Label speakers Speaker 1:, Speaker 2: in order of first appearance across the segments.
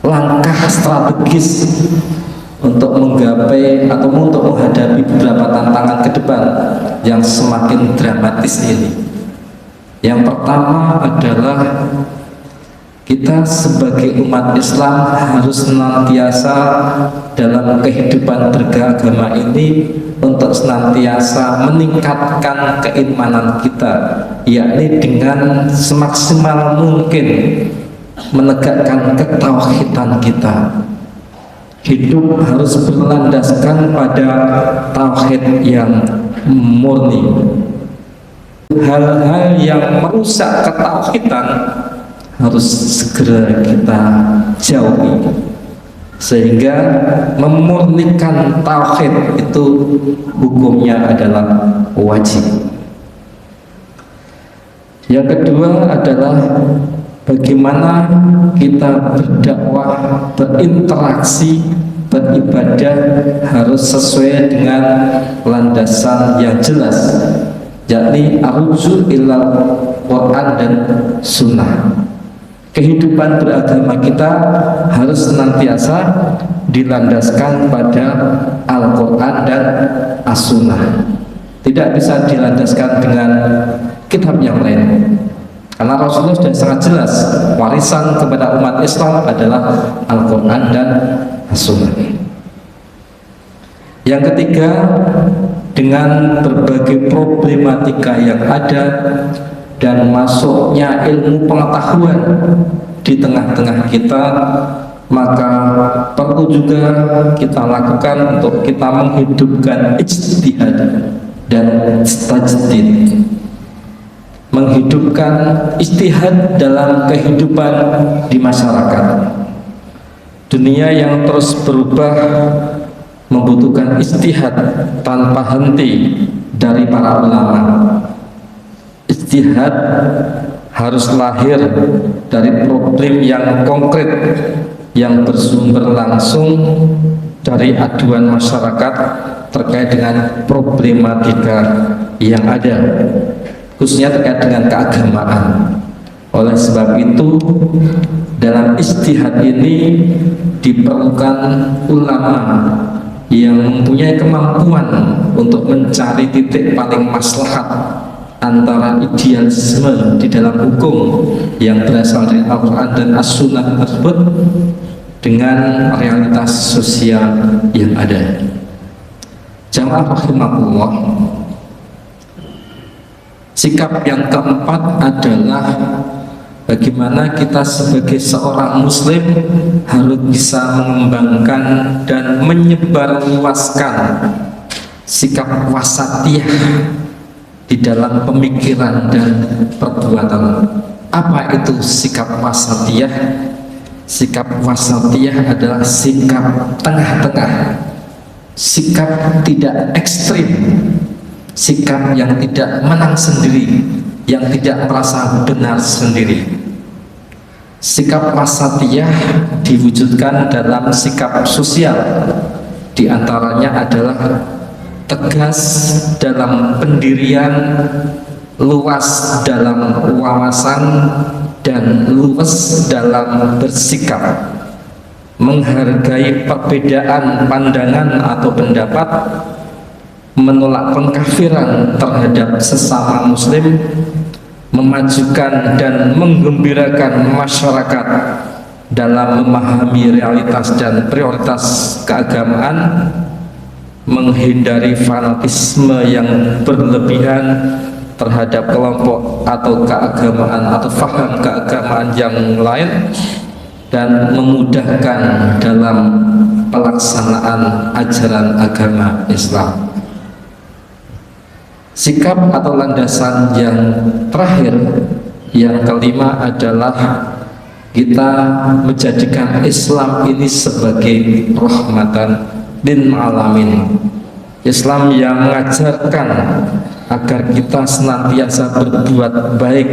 Speaker 1: langkah strategis untuk menggapai atau untuk menghadapi beberapa tantangan ke depan yang semakin dramatis ini. Yang pertama adalah kita sebagai umat Islam harus senantiasa dalam kehidupan beragama ini untuk senantiasa meningkatkan keimanan kita, yakni dengan semaksimal mungkin menegakkan ketauhidan kita. Hidup harus berlandaskan pada tauhid yang murni. Hal-hal yang merusak ketauhidan harus segera kita jauhi, sehingga memurnikan tauhid itu hukumnya adalah wajib. Yang kedua adalah bagaimana kita berdakwah, berinteraksi, beribadah harus sesuai dengan landasan yang jelas, yakni ar-ruju' ilal Quran dan Sunnah. Kehidupan beragama kita harus senantiasa dilandaskan pada Al-Quran dan As-Sunnah. Tidak bisa dilandaskan dengan kitab yang lain, karena Rasulullah sudah sangat jelas warisan kepada umat Islam adalah Al-Quran dan As-Sunnah. Yang ketiga, dengan berbagai problematika yang ada dan masuknya ilmu pengetahuan di tengah-tengah kita, maka perlu juga kita lakukan untuk kita menghidupkan ijtihad dan tajdid, menghidupkan ijtihad dalam kehidupan di masyarakat. Dunia yang terus berubah membutuhkan ijtihad tanpa henti dari para ulama. Ijtihad harus lahir dari problem yang konkret yang bersumber langsung dari aduan masyarakat terkait dengan problematika yang ada, khususnya terkait dengan keagamaan. Oleh sebab itu, dalam ijtihad ini diperlukan ulama yang mempunyai kemampuan untuk mencari titik paling maslahat antara idealisme di dalam hukum yang berasal dari Al-Quran dan As-Sunnah tersebut dengan realitas sosial yang ada. Jamaah rahimakumullah, sikap yang keempat adalah bagaimana kita sebagai seorang muslim harus bisa mengembangkan dan menyebarluaskan sikap wasatiyah di dalam pemikiran dan perbuatan. Apa itu sikap wasatiyah? Sikap wasatiyah adalah sikap tengah-tengah, sikap tidak ekstrim, sikap yang tidak menang sendiri, yang tidak merasa benar sendiri. Sikap wasatiyah diwujudkan dalam sikap sosial, di antaranya adalah tegas dalam pendirian, luas dalam wawasan, dan luas dalam bersikap, menghargai perbedaan pandangan atau pendapat, menolak pengkafiran terhadap sesama muslim, memajukan dan menggembirakan masyarakat dalam memahami realitas dan prioritas keagamaan, menghindari fanatisme yang berlebihan terhadap kelompok atau keagamaan atau faham keagamaan yang lain, dan memudahkan dalam pelaksanaan ajaran agama Islam. Sikap atau landasan yang terakhir, yang kelima adalah kita menjadikan Islam ini sebagai rahmatan lil alamin. Islam yang mengajarkan agar kita senantiasa berbuat baik,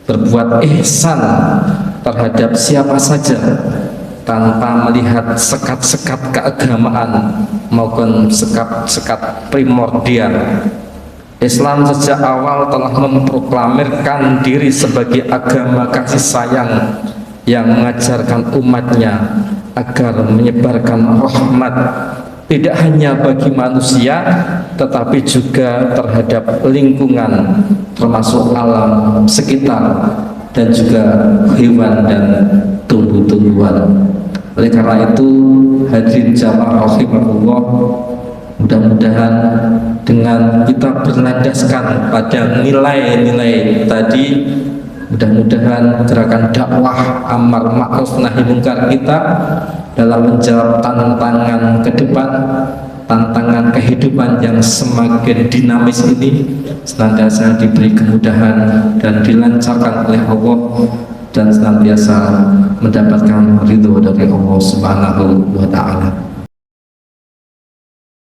Speaker 1: berbuat ihsan terhadap siapa saja tanpa melihat sekat-sekat keagamaan maupun sekat-sekat primordial. Islam sejak awal telah memproklamirkan diri sebagai agama kasih sayang yang mengajarkan umatnya agar menyebarkan rahmat tidak hanya bagi manusia tetapi juga terhadap lingkungan termasuk alam sekitar dan juga hewan dan tumbuh-tumbuhan. Oleh karena itu hadirin jamaah rahimahullah, mudah-mudahan dengan kita berlandaskan pada nilai-nilai tadi, mudah-mudahan gerakan dakwah amar ma'ruf nahi munkar kita dalam menjawab tantangan ke depan, tantangan kehidupan yang semakin dinamis ini senantiasa diberi kemudahan dan dilancarkan oleh Allah dan senantiasa mendapatkan ridho dari Allah Subhanahu wa ta'ala.